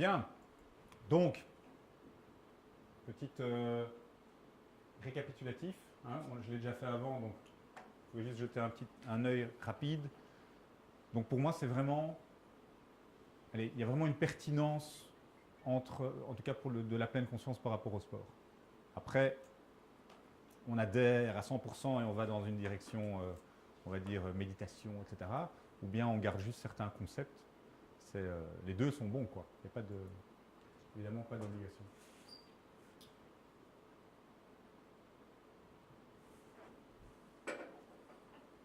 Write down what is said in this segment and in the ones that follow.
Bien. Donc, petite récapitulatif. Hein, je l'ai déjà fait avant, donc vous pouvez juste jeter un œil rapide. Donc pour moi, c'est vraiment, allez, il y a vraiment une pertinence entre, en tout cas pour de la pleine conscience par rapport au sport. Après, on adhère à 100% et on va dans une direction, on va dire, méditation, etc. Ou bien on garde juste certains concepts. Les deux sont bons, quoi. Il n'y a pas de, évidemment pas d'obligation.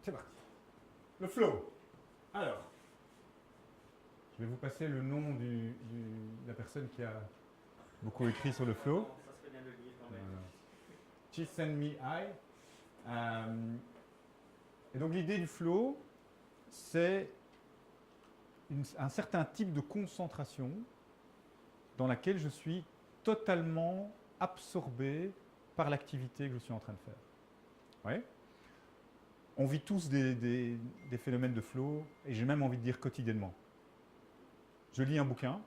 C'est parti. Le flow. Alors, je vais vous passer le nom de la personne qui a beaucoup écrit sur le flow. Ça serait bien de le lire quand même. Csikszentmihalyi. Et donc l'idée du flow, c'est un certain type de concentration dans laquelle je suis totalement absorbé par l'activité que je suis en train de faire. Ouais. On vit tous des phénomènes de flow, et j'ai même envie de dire quotidiennement. Je lis un bouquin,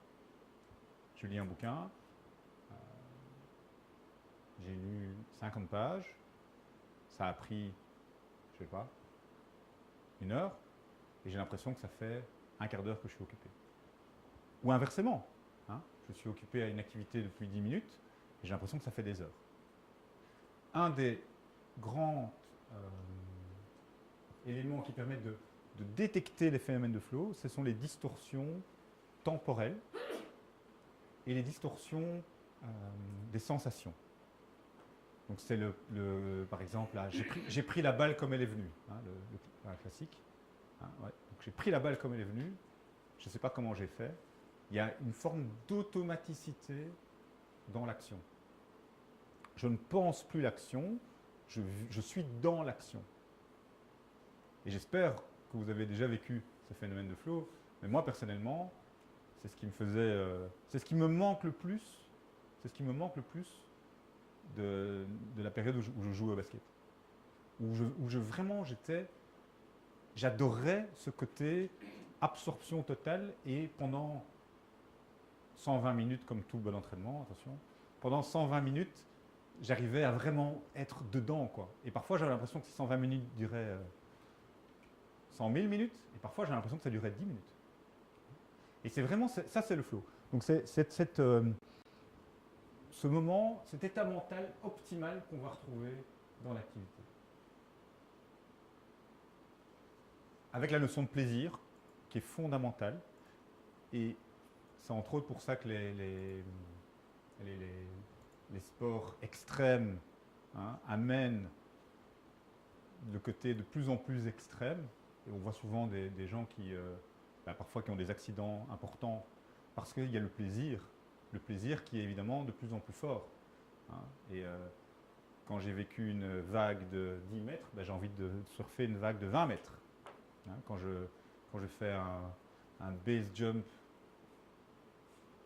j'ai lu 50 pages, ça a pris, je sais pas, 1 heure, et j'ai l'impression que ça fait un quart d'heure que je suis occupé. Ou inversement, hein, je suis occupé à une activité depuis 10 minutes, et j'ai l'impression que ça fait des heures. Un des grands éléments qui permettent de détecter les phénomènes de flow, ce sont les distorsions temporelles et les distorsions des sensations. Donc c'est par exemple, là, j'ai pris la balle comme elle est venue, hein, le classique. Hein, ouais. Donc j'ai pris la balle comme elle est venue, je ne sais pas comment j'ai fait. Il y a une forme d'automaticité dans l'action. Je ne pense plus l'action, je suis dans l'action. Et j'espère que vous avez déjà vécu ce phénomène de flow, mais moi personnellement, c'est ce qui me faisait, c'est ce qui me manque le plus, de la période où je jouais au basket. Vraiment, j'adorais ce côté absorption totale, et pendant 120 minutes, comme tout bon entraînement, attention, pendant 120 minutes, j'arrivais à vraiment être dedans, quoi. Et parfois, j'avais l'impression que ces 120 minutes duraient 100 000 minutes, et parfois, j'avais l'impression que ça durait 10 minutes. Et c'est vraiment, ça c'est le flow. Donc c'est ce moment, cet état mental optimal qu'on va retrouver dans l'activité. Avec la notion de plaisir, qui est fondamentale, et c'est entre autres pour ça que les sports extrêmes, hein, amènent le côté de plus en plus extrême. Et on voit souvent des gens qui, parfois, qui ont des accidents importants parce qu'il y a le plaisir qui est évidemment de plus en plus fort. Hein. Et quand j'ai vécu une vague de 10 mètres, j'ai envie de surfer une vague de 20 mètres. Hein. Quand je fais un base jump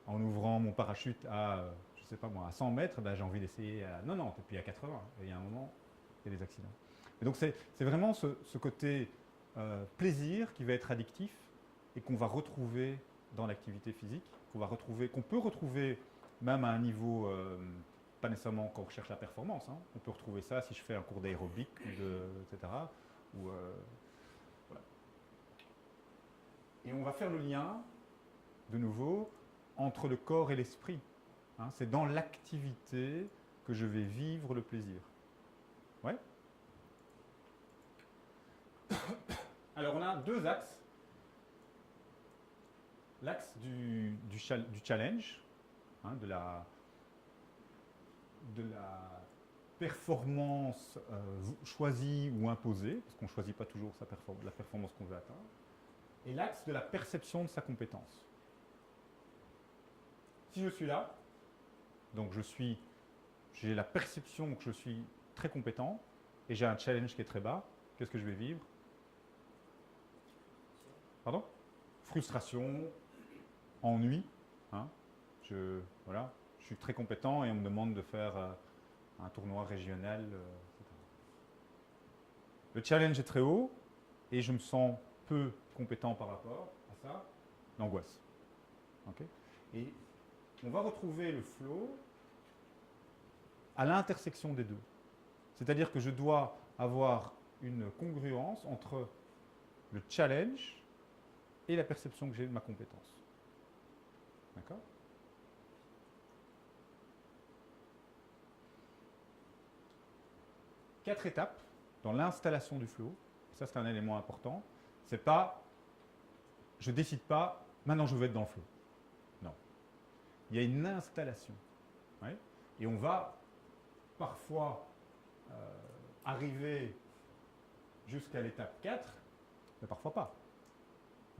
en ouvrant mon parachute à, je sais pas moi, à 100 mètres, j'ai envie d'essayer à 90 et puis à 80. Et il y a un moment, il y a des accidents. Et donc c'est vraiment ce côté plaisir qui va être addictif et qu'on va retrouver dans l'activité physique, qu'on peut retrouver même à un niveau, pas nécessairement quand on recherche la performance, hein. On peut retrouver ça si je fais un cours d'aérobic, etc. Ou, voilà. Et on va faire le lien, de nouveau, entre le corps et l'esprit. Hein. C'est dans l'activité que je vais vivre le plaisir. Ouais. Alors on a 2 axes. L'axe du challenge, hein, de la performance choisie ou imposée, parce qu'on ne choisit pas toujours la performance qu'on veut atteindre, et l'axe de la perception de sa compétence. Si je suis là, donc j'ai la perception que je suis très compétent, et j'ai un challenge qui est très bas, qu'est-ce que je vais vivre? Pardon? Frustration, ennui. Hein. Je suis très compétent et on me demande de faire un tournoi régional, etc. Le challenge est très haut et je me sens peu compétent par rapport à ça. L'angoisse. Okay. Et on va retrouver le flow à l'intersection des deux. C'est-à-dire que je dois avoir une congruence entre le challenge et la perception que j'ai de ma compétence. D'accord ? Quatre étapes dans l'installation du flow. Ça, c'est un élément important. C'est pas, je décide pas, maintenant je veux être dans le flow. Non. Il y a une installation. Ouais. Et on va parfois arriver jusqu'à l'étape 4, mais parfois pas.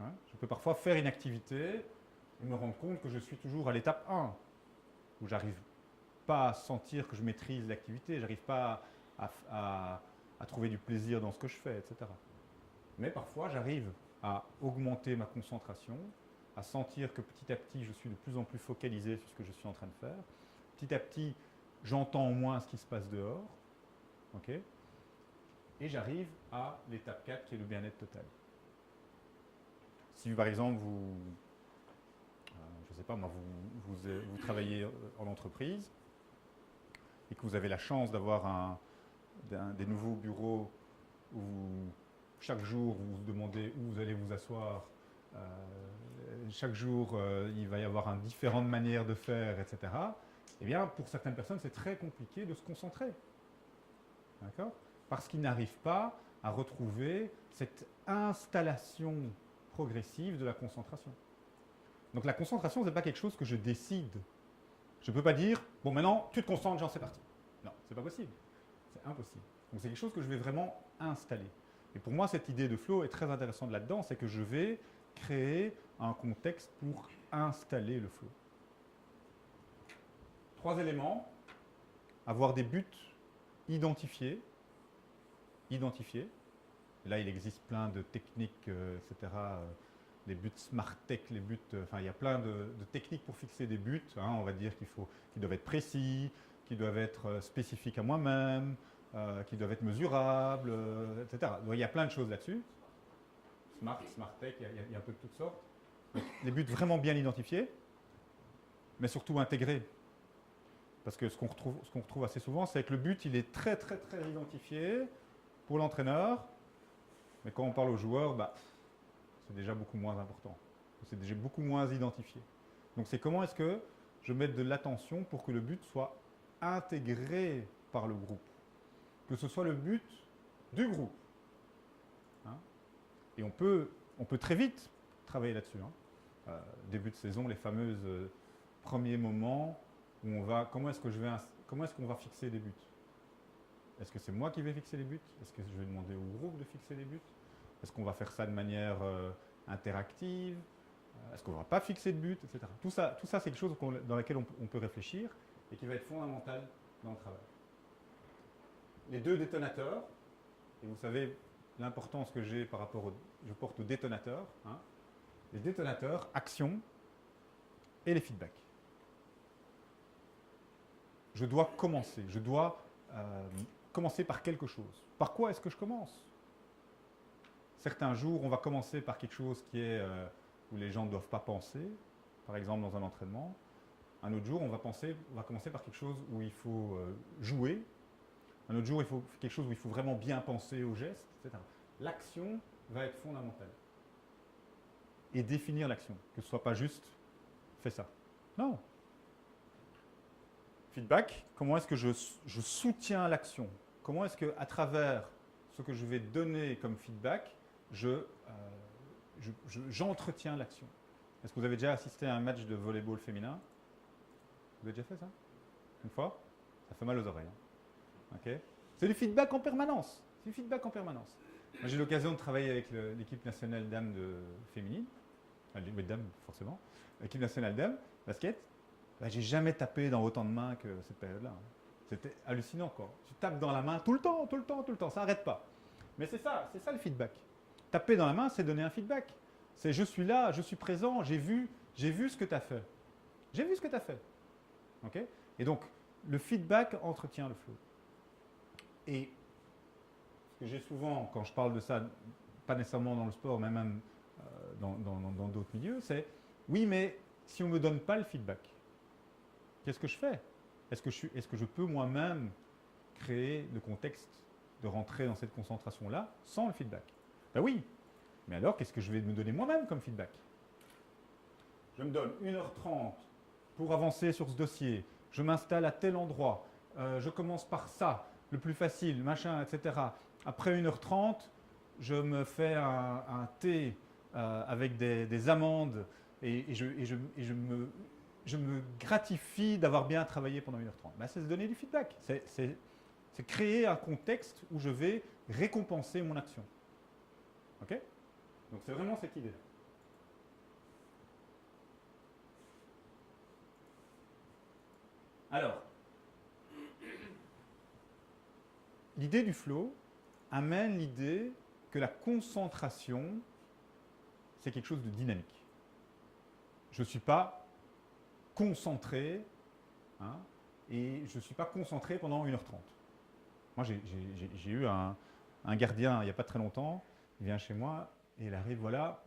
Hein, je peux parfois faire une activité et me rendre compte que je suis toujours à l'étape 1, où j'arrive pas à sentir que je maîtrise l'activité, j'arrive pas à trouver du plaisir dans ce que je fais, etc. Mais parfois, j'arrive à augmenter ma concentration, à sentir que petit à petit, je suis de plus en plus focalisé sur ce que je suis en train de faire. Petit à petit, j'entends moins ce qui se passe dehors. Okay, et j'arrive à l'étape 4 qui est le bien-être total. Si par exemple je ne sais pas moi, vous travaillez en entreprise et que vous avez la chance d'avoir des nouveaux bureaux où chaque jour vous vous demandez où vous allez vous asseoir, chaque jour il va y avoir différentes manières de faire, etc. Eh bien, pour certaines personnes, c'est très compliqué de se concentrer. D'accord ? Parce qu'ils n'arrivent pas à retrouver cette installation progressive de la concentration. Donc la concentration, ce n'est pas quelque chose que je décide. Je ne peux pas dire, bon maintenant, tu te concentres, j'en sais parti. Non, ce n'est pas possible. C'est impossible. Donc c'est quelque chose que je vais vraiment installer. Et pour moi, cette idée de flow est très intéressante là-dedans, c'est que je vais créer un contexte pour installer le flow. 3 éléments. Avoir des buts identifiés. Là, il existe plein de techniques, etc. Les buts smart tech, les buts, il y a plein de techniques pour fixer des buts. Hein, on va dire qu'ils doivent être précis, qu'ils doivent être spécifiques à moi-même, qu'ils doivent être mesurables, etc. Donc, il y a plein de choses là-dessus. Smart tech, il y a un peu de toutes sortes. Donc, les buts vraiment bien identifiés, mais surtout intégrés. Parce que ce qu'on retrouve assez souvent, c'est que le but, il est très, très, très identifié pour l'entraîneur, mais quand on parle aux joueurs, c'est déjà beaucoup moins important. C'est déjà beaucoup moins identifié. Donc, c'est comment est-ce que je mets de l'attention pour que le but soit intégré par le groupe. Que ce soit le but du groupe. Hein, et on peut très vite travailler là-dessus. Hein. Début de saison, les fameuses premiers moments où on va, comment est-ce qu'on va fixer des buts? Est-ce que c'est moi qui vais fixer les buts? Est-ce que je vais demander au groupe de fixer les buts? Est-ce qu'on va faire ça de manière interactive? Est-ce qu'on ne va pas fixer de but, etc. Tout ça c'est quelque chose dans laquelle on peut réfléchir et qui va être fondamental dans le travail. Les 2 détonateurs, et vous savez l'importance que j'ai par rapport je porte aux détonateurs. Hein, les détonateurs, action et les feedbacks. Je dois commencer. Je dois commencer par quelque chose. Par quoi est-ce que je commence? Certains jours, on va commencer par quelque chose qui est où les gens ne doivent pas penser, par exemple dans un entraînement. Un autre jour, on va commencer par quelque chose où il faut jouer. Un autre jour, il faut quelque chose où il faut vraiment bien penser aux gestes, etc. L'action va être fondamentale. Et définir l'action, que ce ne soit pas juste « fais ça ». Non. Feedback, comment est-ce que je soutiens l'action? Comment est-ce qu'à travers ce que je vais donner comme feedback, j'entretiens l'action? Est-ce que vous avez déjà assisté à un match de volleyball féminin? Vous avez déjà fait ça? Une fois? Ça fait mal aux oreilles. Hein. Okay. C'est du feedback en permanence. C'est du feedback en permanence. Moi, j'ai eu l'occasion de travailler avec l'équipe nationale dames féminine. Les dames, forcément. L'équipe nationale dames, basket. J'ai jamais tapé dans autant de mains que cette période-là. Hein. C'était hallucinant, quoi. Tu tapes dans la main tout le temps, ça n'arrête pas. Mais c'est ça le feedback. Taper dans la main, c'est donner un feedback. C'est je suis là, je suis présent, j'ai vu ce que tu as fait. J'ai vu ce que tu as fait. Okay. Et donc, le feedback entretient le flow. Et ce que j'ai souvent, quand je parle de ça, pas nécessairement dans le sport, mais même dans d'autres milieux, c'est oui, mais si on ne me donne pas le feedback, qu'est-ce que je fais? Est-ce que je peux moi-même créer le contexte de rentrer dans cette concentration-là sans le feedback? Ben oui, mais alors qu'est-ce que je vais me donner moi-même comme feedback? Je me donne 1h30 pour avancer sur ce dossier, je m'installe à tel endroit, je commence par ça, le plus facile, machin, etc. Après 1h30, je me fais un thé avec des amandes et je me gratifie d'avoir bien travaillé pendant 1h30. Ben, c'est se donner du feedback. C'est créer un contexte où je vais récompenser mon action. Ok? Donc c'est vraiment cette idée-là. Alors, l'idée du flow amène l'idée que la concentration, c'est quelque chose de dynamique. Je ne suis pas concentré, hein, et je ne suis pas concentré pendant 1h30. Moi, j'ai eu un gardien il n'y a pas très longtemps, il vient chez moi et il arrive, voilà,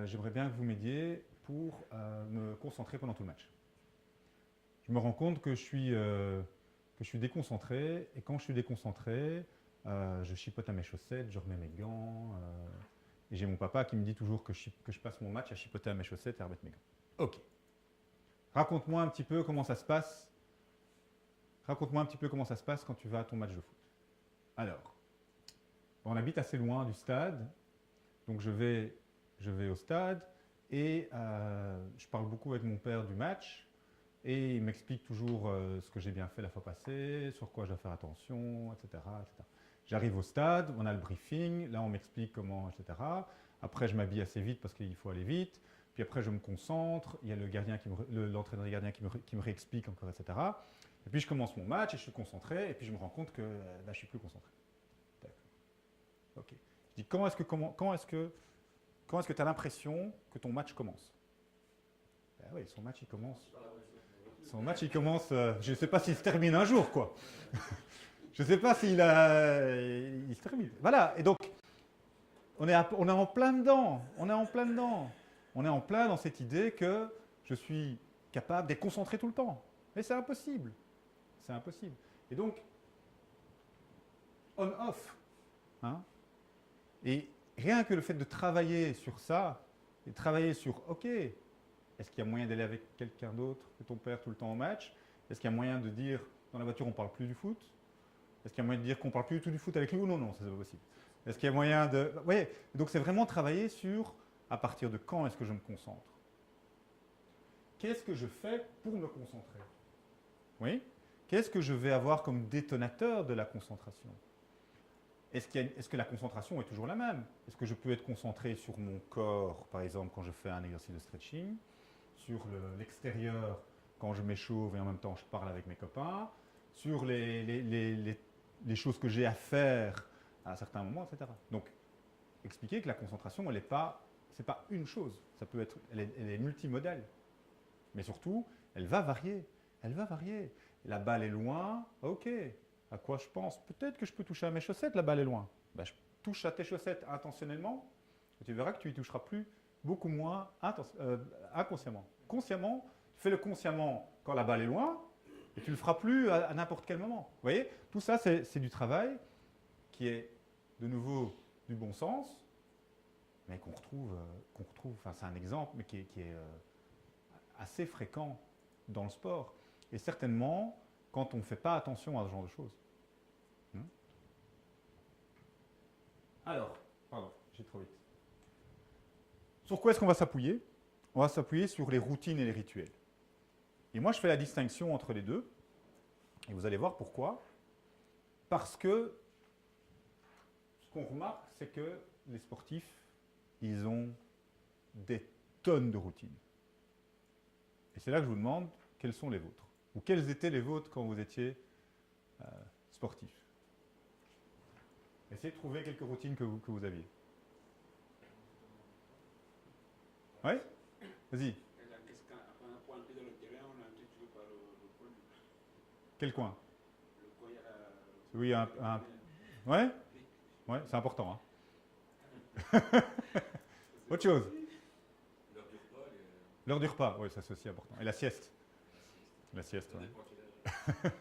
j'aimerais bien que vous m'aidiez pour me concentrer pendant tout le match. Je me rends compte que je suis déconcentré, et quand je suis déconcentré, je chipote à mes chaussettes, je remets mes gants, et j'ai mon papa qui me dit toujours que je passe mon match à chipoter à mes chaussettes et à remettre mes gants. Ok. Raconte-moi un petit peu comment ça se passe. Raconte-moi un petit peu comment ça se passe quand tu vas à ton match de foot. Alors, on habite assez loin du stade, donc je vais au stade et je parle beaucoup avec mon père du match et il m'explique toujours ce que j'ai bien fait la fois passée, sur quoi je dois faire attention, etc. etc. J'arrive au stade, on a le briefing, là on m'explique comment, etc. Après je m'habille assez vite parce qu'il faut aller vite, puis après je me concentre, il y a l'entraîneur des gardiens qui me réexplique encore, etc. Et puis je commence mon match et je suis concentré, et puis je me rends compte que là je ne suis plus concentré. D'accord. Ok. Je dis quand est-ce que tu as l'impression que ton match commence? Ben oui, son match il commence. Je ne sais pas s'il se termine un jour, quoi. Je ne sais pas il se termine. Voilà, et donc on est en plein dedans. On est en plein dans cette idée que je suis capable d'être concentré tout le temps. Mais c'est impossible. C'est impossible. Et donc, on-off. Hein, et rien que le fait de travailler sur ça, et de travailler sur, ok, est-ce qu'il y a moyen d'aller avec quelqu'un d'autre que ton père tout le temps au match? Est-ce qu'il y a moyen de dire, dans la voiture, on ne parle plus du foot? Est-ce qu'il y a moyen de dire qu'on ne parle plus du tout du foot avec lui? Ou non, ça c'est pas possible. Est-ce qu'il y a moyen de... Vous voyez, donc c'est vraiment travailler sur, à partir de quand est-ce que je me concentre? Qu'est-ce que je fais pour me concentrer? Oui. Qu'est-ce que je vais avoir comme détonateur de la concentration? Est-ce que la concentration est toujours la même? Est-ce que je peux être concentré sur mon corps, par exemple, quand je fais un exercice de stretching, sur l'extérieur, quand je m'échauffe et en même temps je parle avec mes copains, sur les choses que j'ai à faire à certains moments, etc. Donc, expliquer que la concentration, ce n'est pas une chose. Elle est multimodale. Mais surtout, elle va varier. Elle va varier. La balle est loin, ok. À quoi je pense? Peut-être que je peux toucher à mes chaussettes, la balle est loin. Ben, je touche à tes chaussettes intentionnellement, et tu verras que tu y toucheras plus, beaucoup moins inconsciemment. Consciemment, fais-le consciemment quand la balle est loin, et tu le feras plus à n'importe quel moment. Vous voyez? Tout ça, c'est du travail qui est, de nouveau, du bon sens, mais qu'on retrouve, enfin c'est un exemple, mais qui est assez fréquent dans le sport. Et certainement, quand on ne fait pas attention à ce genre de choses. Alors, pardon, j'ai trop vite. Sur quoi est-ce qu'on va s'appuyer? On va s'appuyer sur les routines et les rituels. Et moi, je fais la distinction entre les deux. Et vous allez voir pourquoi. Parce que ce qu'on remarque, c'est que les sportifs, ils ont des tonnes de routines. Et c'est là que je vous demande quelles sont les vôtres. Ou quelles étaient les vôtres quand vous étiez sportif. Essayez de trouver quelques routines que vous aviez. Oui? Vas-y. Quel coin? Oui, Ouais? Ouais, c'est important. Hein. Autre chose? L'heure du repas, oui, ça c'est aussi important. Et la sieste? La sieste, Ça ouais. dépend quel âge.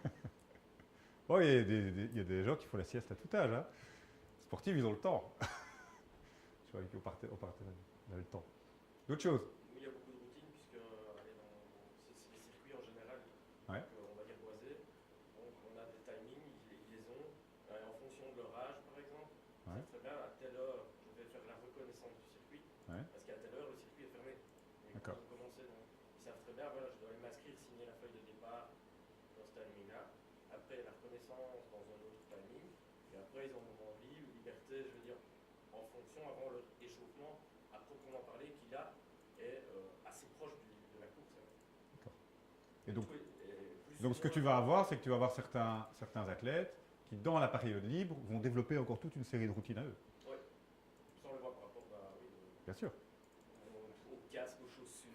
Oh, il y a des gens qui font la sieste à tout âge. Hein. Les sportifs, ils ont le temps. Je croyais qu'on partait, on avait le temps. D'autres choses? Nous, il y a beaucoup de routines, puisque allez, c'est des circuits en général, Ouais. donc, on va dire boisés. Donc on a des timings, ils les ont, en fonction de leur âge par exemple. Ils Ouais. savent très bien à telle heure je vais faire la reconnaissance du circuit, Ouais. parce qu'à telle heure le circuit est fermé. Et quand D'accord. ils ont commencé, donc, ils savent très bien, voilà, je dois aller m'inscrire, signer la feuille de départ dans ce timing-là. Après la reconnaissance dans un autre timing. Et après ils ont un moment libre, liberté, je veux dire, en fonction avant leur échauffement à proprement parler qui là est assez proche de la course. D'accord. Et donc, Tout est plus donc ou ce que moins- tu vas avoir, c'est que tu vas avoir certains athlètes qui, dans la période libre, vont développer encore toute une série de routines à eux. Ouais, ça on le voit par rapport oui, Bien sûr. au casque, aux chaussures.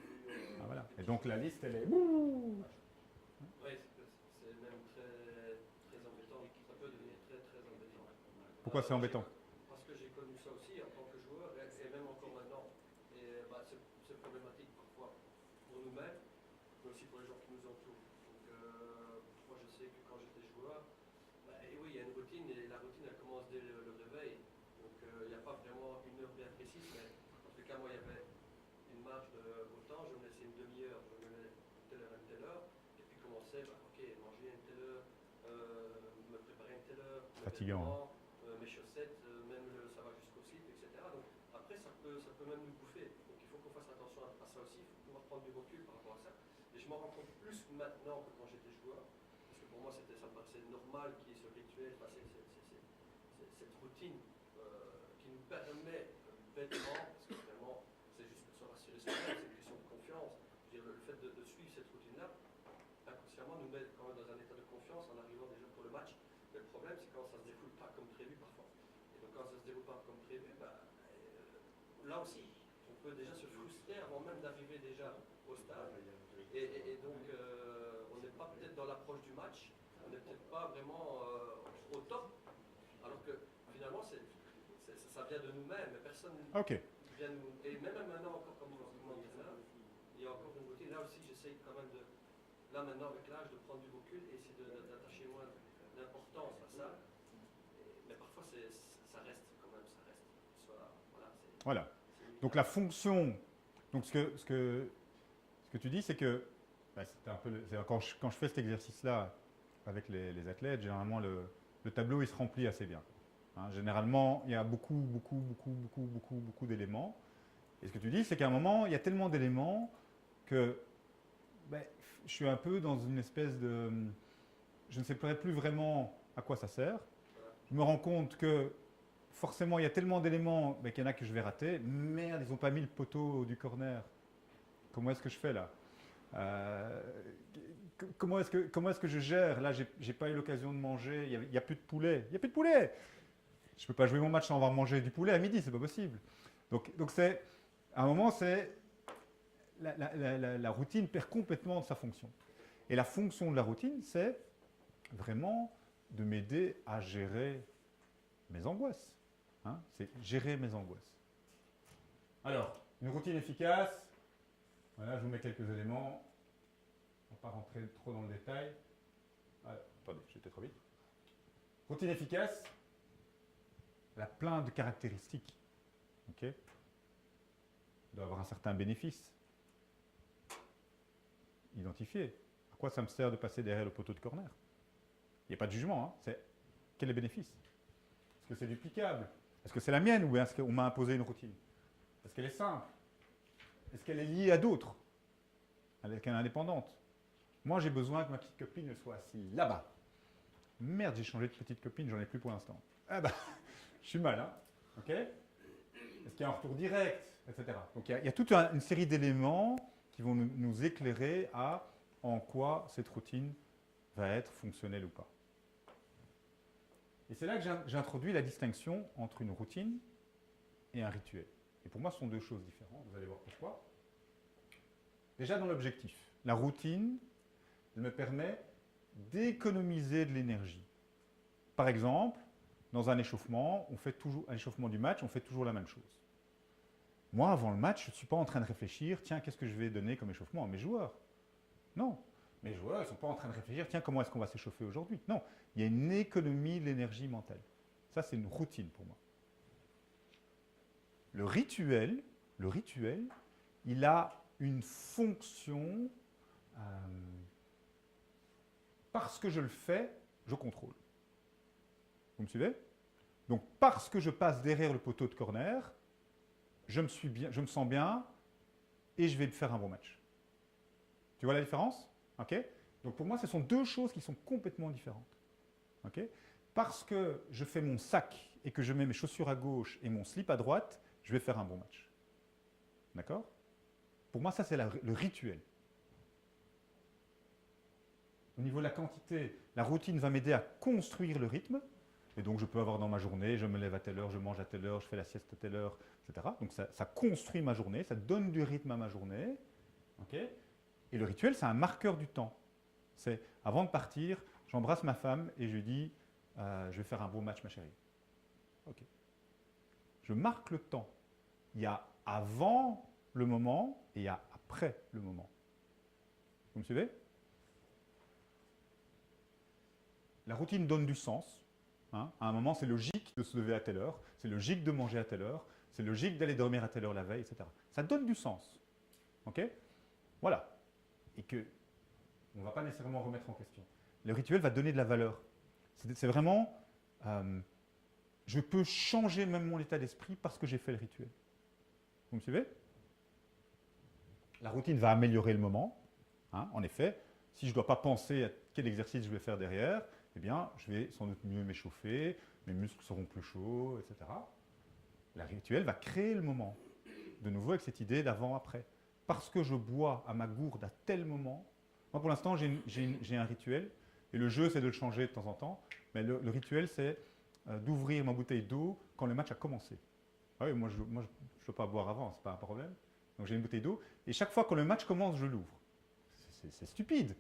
Ah, voilà. des Et petits donc la choses. liste, elle est. Oui, c'est même très, très embêtant. Ça peut devenir très, très embêtant. Pourquoi c'est embêtant? Parce que j'ai connu ça aussi en tant que joueur et même encore maintenant. Et c'est problématique parfois pour nous-mêmes, mais aussi pour les gens qui nous entourent. Donc, moi, je sais que quand j'étais joueur, et oui, il y a une routine et la routine, elle commence dès le réveil. Donc, il n'y a pas vraiment une heure bien précise, mais en tout cas, moi, il y avait une marge de beau temps. Je me laissais une demi-heure, je me mets telle heure à telle heure. Et puis commencer, ok, manger à une telle heure, me préparer à une telle heure, mes Fatigant, vêtements, mes chaussettes, même ça va jusqu'au slip, etc. Donc après, ça peut même nous bouffer. Donc il faut qu'on fasse attention à ça aussi, il faut pouvoir prendre du recul par rapport à ça. Et je m'en rends compte plus maintenant que quand j'étais joueur, parce que pour moi, ça me paraissait normal qu'il y ait ce rituel, cette routine qui nous permet bêtement, parce que vraiment, c'est juste se rassurer soi-même, c'est une question de confiance. Je veux dire, le fait de suivre cette routine-là, inconsciemment, nous met quand même dans un état de confiance en arrivant déjà pour le match. Mais le problème, c'est quand ça ne se déroule pas comme prévu parfois. Et donc, quand ça ne se déroule pas comme prévu, là aussi, on peut déjà se frustrer avant même d'arriver déjà au stade. Et donc, on n'est pas peut-être dans l'approche du match, on n'est peut-être pas vraiment au top. Alors que finalement, ça vient de nous-mêmes, mais personne Ok. vient nous. Et même maintenant, encore comme entraîneur, il y a encore une routine. Là aussi, j'essaye quand même de. Là maintenant, avec l'âge, de prendre du recul et essayer d'attacher moins d'importance à ça. Mais parfois, ça reste quand même, ça reste. Voilà. Donc la fonction. Donc ce que tu dis, c'est que c'est un peu quand je fais cet exercice-là avec les athlètes, généralement le tableau il se remplit assez bien. Hein, généralement, il y a beaucoup d'éléments. Et ce que tu dis, c'est qu'à un moment, il y a tellement d'éléments que je suis un peu dans une espèce de. Je ne sais plus vraiment à quoi ça sert. Je me rends compte que forcément, il y a tellement d'éléments qu'il y en a que je vais rater. Merde, ils n'ont pas mis le poteau du corner. Comment est-ce que je fais là comment est-ce que je gère? Là, j'ai pas eu l'occasion de manger. Il n'y a plus de poulet. Il n'y a plus de poulet. Je ne peux pas jouer mon match sans avoir mangé du poulet à midi, c'est pas possible. Donc c'est, à un moment, c'est la routine perd complètement de sa fonction. Et la fonction de la routine, c'est vraiment de m'aider à gérer mes angoisses. Hein, c'est gérer mes angoisses. Alors, une routine efficace. Voilà, je vous mets quelques éléments. On ne va pas rentrer trop dans le détail. Ah, attendez, j'étais trop vite. Routine efficace, elle a plein de caractéristiques. Ok, elle doit avoir un certain bénéfice. Identifié. À quoi ça me sert de passer derrière le poteau de corner? Il n'y a pas de jugement. Hein. C'est quel est le bénéfice? Est-ce que c'est duplicable? Est-ce que c'est la mienne ou est-ce qu'on m'a imposé une routine? Est-ce qu'elle est simple? Est-ce qu'elle est liée à d'autres? Est-ce qu'elle est indépendante? Moi, j'ai besoin que ma petite copine elle soit assise là-bas. Merde, j'ai changé de petite copine, j'en ai plus pour l'instant. Ah bah, je suis mal, hein. Ok? Est-ce qu'il y a un retour direct, etc. Donc il y a toute une série d'éléments qui vont nous éclairer à en quoi cette routine va être fonctionnelle ou pas. Et c'est là que j'introduis la distinction entre une routine et un rituel. Et pour moi, ce sont deux choses différentes. Vous allez voir pourquoi. Déjà dans l'objectif, la routine, elle me permet d'économiser de l'énergie. Par exemple, dans un échauffement, un échauffement du match, on fait toujours la même chose. Moi, avant le match, je ne suis pas en train de réfléchir, tiens, qu'est-ce que je vais donner comme échauffement à mes joueurs? Non. Mes joueurs, ils ne sont pas en train de réfléchir, tiens, comment est-ce qu'on va s'échauffer aujourd'hui? Non, il y a une économie de l'énergie mentale. Ça, c'est une routine pour moi. Le rituel, il a une fonction, parce que je le fais, je contrôle. Vous me suivez? Donc, parce que je passe derrière le poteau de corner, je me sens bien et je vais faire un bon match. Tu vois la différence? Okay. Donc, pour moi, ce sont deux choses qui sont complètement différentes. Okay. Parce que je fais mon sac et que je mets mes chaussures à gauche et mon slip à droite, je vais faire un bon match. D'accord? Pour moi, ça, c'est le rituel. Au niveau de la quantité, la routine va m'aider à construire le rythme. Et donc, je peux avoir dans ma journée, je me lève à telle heure, je mange à telle heure, je fais la sieste à telle heure, etc. Donc, ça construit ma journée, ça donne du rythme à ma journée. Okay. Et le rituel, c'est un marqueur du temps. C'est, avant de partir, j'embrasse ma femme et je lui dis, je vais faire un beau match, ma chérie. Ok. Je marque le temps. Il y a avant le moment et il y a après le moment. Vous me suivez? La routine donne du sens. Hein. À un moment, c'est logique de se lever à telle heure, c'est logique de manger à telle heure, c'est logique d'aller dormir à telle heure la veille, etc. Ça donne du sens. Ok? Voilà. Et que on ne va pas nécessairement remettre en question. Le rituel va donner de la valeur. C'est vraiment, je peux changer même mon état d'esprit parce que j'ai fait le rituel. Vous me suivez? La routine va améliorer le moment. Hein, en effet, si je ne dois pas penser à quel exercice je vais faire derrière, eh bien, je vais sans doute mieux m'échauffer, mes muscles seront plus chauds, etc. La rituel va créer le moment. De nouveau avec cette idée d'avant-après. Parce que je bois à ma gourde à tel moment. Moi, pour l'instant, j'ai un rituel. Et le jeu, c'est de le changer de temps en temps. Mais le rituel, c'est d'ouvrir ma bouteille d'eau quand le match a commencé. Ah oui, moi, je ne peux pas boire avant, ce n'est pas un problème. Donc, j'ai une bouteille d'eau. Et chaque fois que le match commence, je l'ouvre. C'est stupide.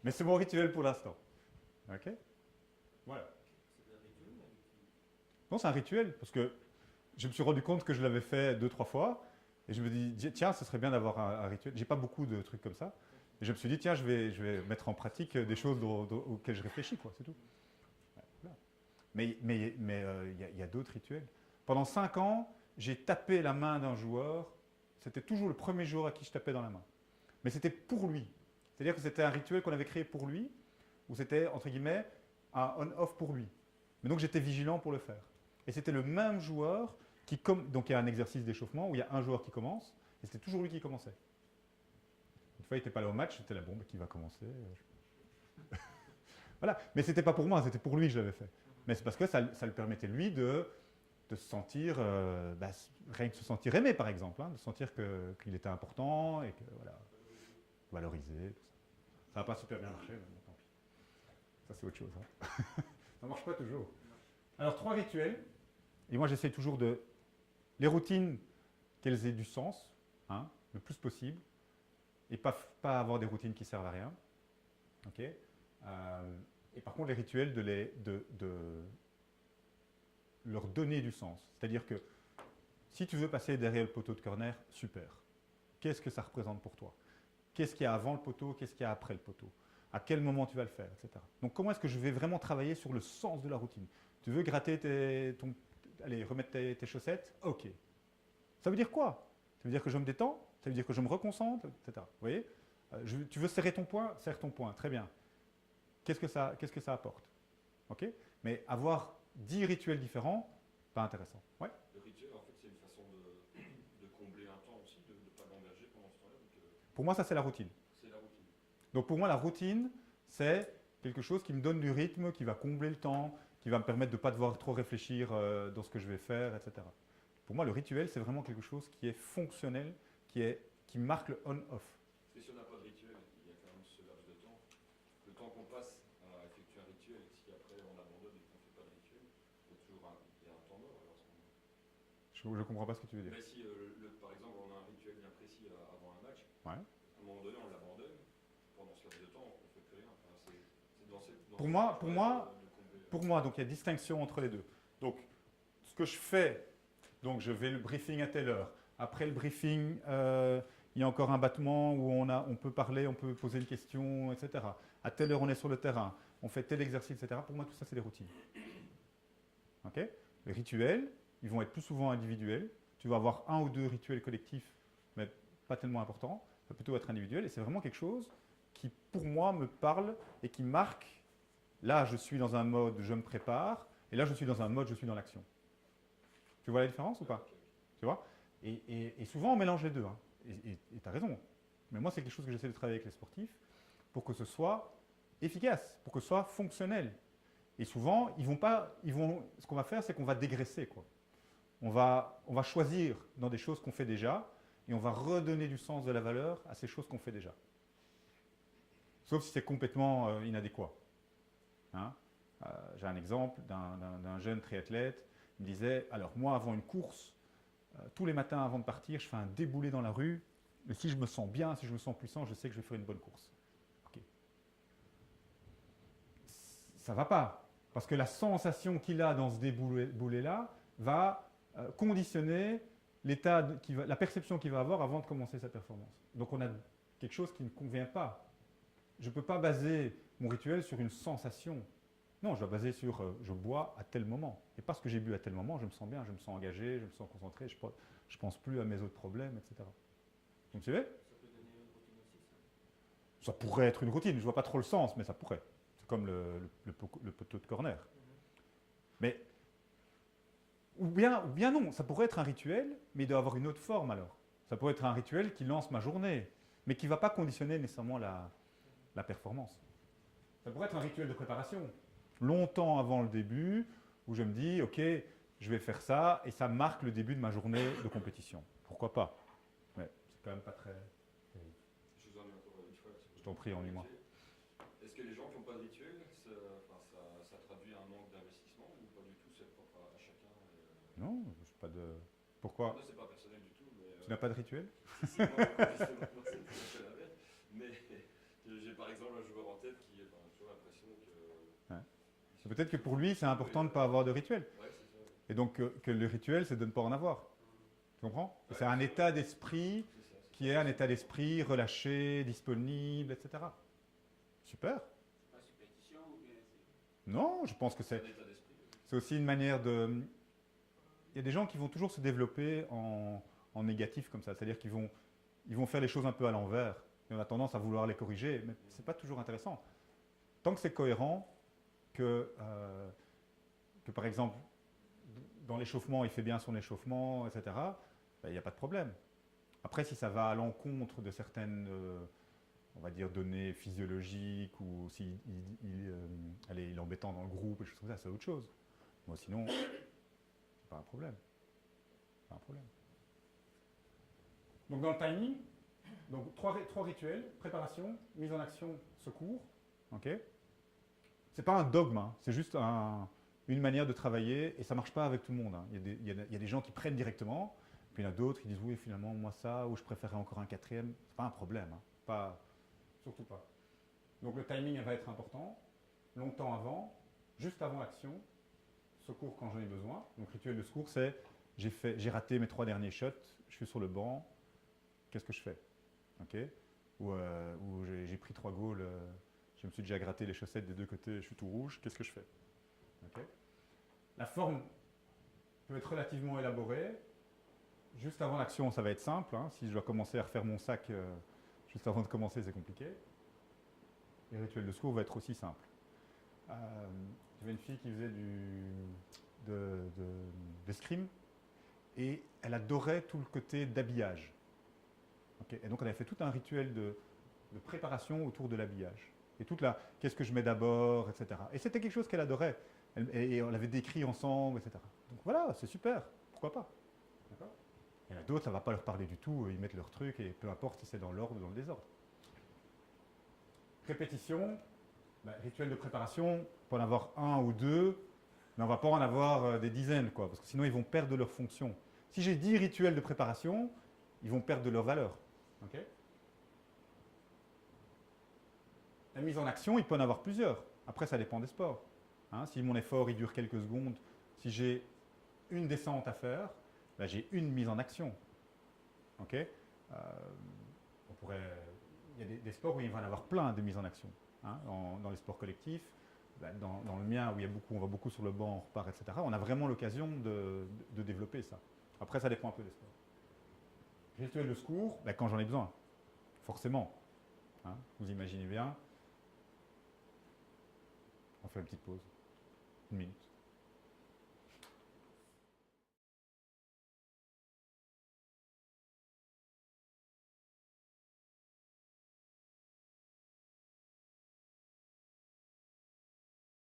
Mais c'est mon rituel pour l'instant. OK? Voilà. C'est un rituel, mais Non, c'est un rituel. Parce que je me suis rendu compte que je l'avais fait 2-3 fois. Et je me dis, tiens, ce serait bien d'avoir un rituel. J'ai pas beaucoup de trucs comme ça. Et je me suis dit, tiens, je vais mettre en pratique des choses auxquelles je réfléchis, quoi, c'est tout. Voilà. Mais il y a d'autres rituels. Pendant 5 ans, j'ai tapé la main d'un joueur. C'était toujours le premier joueur à qui je tapais dans la main. Mais c'était pour lui. C'est-à-dire que c'était un rituel qu'on avait créé pour lui, où c'était, entre guillemets, un on-off pour lui. Mais donc j'étais vigilant pour le faire. Et c'était le même joueur donc il y a un exercice d'échauffement où il y a un joueur qui commence, et c'était toujours lui qui commençait. Une fois, il n'était pas là au match, c'était la bombe qui va commencer. Voilà, mais ce n'était pas pour moi, c'était pour lui que je l'avais fait. Mais c'est parce que ça lui permettait, lui, de se sentir, rien que se sentir aimé, par exemple, hein, de sentir qu'il était important et que, voilà, valorisé, tout ça. Ça n'a pas super bien marché, mais bon, tant pis. Ça, c'est autre chose. Hein. Ça ne marche pas toujours. Alors, 3 rituels. Et moi, j'essaie toujours les routines, qu'elles aient du sens, hein, le plus possible, et pas avoir des routines qui servent à rien. Okay. Et par contre, les rituels, de leur donner du sens. C'est-à-dire que si tu veux passer derrière le poteau de corner, super. Qu'est-ce que ça représente pour toi? Qu'est-ce qu'il y a avant le poteau? Qu'est-ce qu'il y a après le poteau? À quel moment tu vas le faire, etc. Donc, comment est-ce que je vais vraiment travailler sur le sens de la routine? Tu veux gratter allez, remettre tes chaussettes? Ok. Ça veut dire quoi? Ça veut dire que je me détends? Ça veut dire que je me reconcentre, etc. Vous voyez? Tu veux serrer ton poing? Serre ton poing. Très bien. Qu'est-ce que ça apporte? Ok? Mais avoir 10 rituels différents, pas intéressant. Ouais? Le rituel, en fait, c'est une façon de combler un temps aussi, de ne pas l'engager pendant ce temps-là. Pour moi, ça, c'est la routine. C'est la routine. Donc, pour moi, la routine, c'est quelque chose qui me donne du rythme, qui va combler le temps, qui va me permettre de ne pas devoir trop réfléchir dans ce que je vais faire, etc. Pour moi, le rituel, c'est vraiment quelque chose qui est fonctionnel, qui marque le on-off. Et si on n'a pas de rituel, il y a quand même ce laps de temps. Le temps qu'on passe à effectuer un rituel, si après on abandonne et qu'on ne fait pas de rituel, il y a un temps mort alors à ce moment-là. Je ne comprends pas ce que tu veux dire. Mais si, par exemple, on a un rituel bien précis avant un match, Ouais. à un moment donné, on l'abandonne, pendant ce laps de temps, on ne fait plus rien. Enfin, c'est Pour moi, donc il y a distinction entre les deux. Donc, ce que je fais, donc je vais le briefing à telle heure. Après le briefing, il y a encore un battement où on peut parler, on peut poser une question, etc. À telle heure, on est sur le terrain, on fait tel exercice, etc. Pour moi, tout ça, c'est des routines. Ok? Les rituels, ils vont être plus souvent individuels. Tu vas avoir un ou deux rituels collectifs, mais pas tellement importants. Ça va plutôt être individuel. Et c'est vraiment quelque chose qui, pour moi, me parle et qui marque. Là, je suis dans un mode je me prépare. Et là, je suis dans un mode je suis dans l'action. Tu vois la différence ou pas? Tu vois? Et souvent, on mélange les deux. Hein. Et tu as raison. Mais moi, c'est quelque chose que j'essaie de travailler avec les sportifs pour que ce soit efficace, pour que ce soit fonctionnel. Et souvent, ce qu'on va faire, c'est qu'on va dégraisser, quoi. On va choisir dans des choses qu'on fait déjà et on va redonner du sens, de la valeur à ces choses qu'on fait déjà. Sauf si c'est complètement inadéquat. Hein? J'ai un exemple d'un jeune triathlète. Il me disait, alors moi, avant une course, tous les matins avant de partir, je fais un déboulé dans la rue. Et si je me sens bien, si je me sens puissant, je sais que je vais faire une bonne course. Okay. Ça ne va pas. Parce que la sensation qu'il a dans ce déboulé-là va conditionner la perception qu'il va avoir avant de commencer sa performance. Donc on a quelque chose qui ne convient pas. Je ne peux pas baser mon rituel sur une sensation. Non, je dois baser sur je bois à tel moment. Et parce que j'ai bu à tel moment, je me sens bien, je me sens engagé, je me sens concentré, je ne pense plus à mes autres problèmes, etc. Vous me suivez? Ça peut donner une routine aussi, ça. Ça pourrait être une routine, je ne vois pas trop le sens, mais ça pourrait. C'est comme le poteau de corner. Mais, ou bien non, ça pourrait être un rituel, mais il doit avoir une autre forme alors. Ça pourrait être un rituel qui lance ma journée, mais qui ne va pas conditionner nécessairement la performance. Ça pourrait être un rituel de préparation, longtemps avant le début, où je me dis, ok, je vais faire ça, et ça marque le début de ma journée de compétition. Pourquoi pas? Mais c'est quand même pas très... Je vous en ai encore une fois. Je t'en prie, ennuie-moi. Est-ce que les gens qui n'ont pas de rituel, ça traduit un manque d'investissement ou pas du tout? C'est propre à chacun Non, je sais pas de... Pourquoi? Non, c'est pas personnel du tout. Mais, Tu n'as pas de rituel? Si, non, justement, c'est tout à l'inverse. Mais j'ai par exemple un joueur en tête qui a toujours l'impression que... Ouais. Peut-être que pour lui, c'est important de ne pas avoir de rituel. Ouais, c'est ça. Et donc que le rituel, c'est de ne pas en avoir. Tu comprends? Ouais, c'est un état d'esprit qui est un état d'esprit relâché, disponible, etc. Super. C'est pas superstition ou bien Non, je pense que C'est c'est un état d'esprit. c'est aussi une manière de... Il y a des gens qui vont toujours se développer en négatif comme ça. C'est-à-dire qu'ils vont faire les choses un peu à l'envers. Et on a tendance à vouloir les corriger, mais ce n'est pas toujours intéressant. Tant que c'est cohérent, que par exemple, dans l'échauffement, il fait bien son échauffement, etc., ben, il n'y a pas de problème. Après, si ça va à l'encontre de certaines, on va dire, données physiologiques, ou s'il il est embêtant dans le groupe, et choses comme ça, c'est autre chose. Moi, sinon, c'est pas un problème. Pas un problème. Donc, dans le timing, donc, trois rituels: préparation, mise en action, secours. Okay. C'est pas un dogme, hein, c'est juste une manière de travailler, et ça marche pas avec tout le monde. Hein. Il y a des gens qui prennent directement, puis il y en a d'autres qui disent oui, finalement, moi ça, ou je préférerais encore un quatrième. C'est pas un problème, hein. Surtout pas. Donc le timing va être important, longtemps avant, juste avant l'action, secours quand j'en ai besoin. Donc rituel de secours, c'est j'ai raté mes 3 derniers shots, je suis sur le banc, qu'est-ce que je fais? Okay. Ou j'ai pris 3 goals. Je me suis déjà gratté les chaussettes des 2 côtés, je suis tout rouge, qu'est-ce que je fais? Okay. La forme peut être relativement élaborée. Juste avant l'action, ça va être simple. Hein. Si je dois commencer à refaire mon sac juste avant de commencer, c'est compliqué. Le rituel de secours va être aussi simple. J'avais une fille qui faisait d'escrime et elle adorait tout le côté d'habillage. Okay. Et donc, elle avait fait tout un rituel de préparation autour de l'habillage. Et toute qu'est-ce que je mets d'abord, etc. Et c'était quelque chose qu'elle adorait. Et on l'avait décrit ensemble, etc. Donc voilà, c'est super. Pourquoi pas? D'accord. Il y en a d'autres, ça ne va pas leur parler du tout. Ils mettent leur truc et peu importe si c'est dans l'ordre ou dans le désordre. Répétition, rituel de préparation, on peut en avoir 1 ou 2, mais on ne va pas en avoir des dizaines, quoi, parce que sinon ils vont perdre de leur fonction. Si j'ai 10 rituels de préparation, ils vont perdre de leur valeur. Okay. La mise en action, il peut en avoir plusieurs. Après, ça dépend des sports. Hein, si mon effort il dure quelques secondes, si j'ai une descente à faire, j'ai une mise en action. Okay. Il y a des sports où il va y en avoir plein de mises en action. Hein, dans les sports collectifs, dans le mien où on va beaucoup sur le banc, on repart, etc., on a vraiment l'occasion de développer ça. Après, ça dépend un peu des sports. Gestuelle de secours, quand j'en ai besoin, forcément. Hein, vous imaginez bien. On fait une petite pause. 1 minute.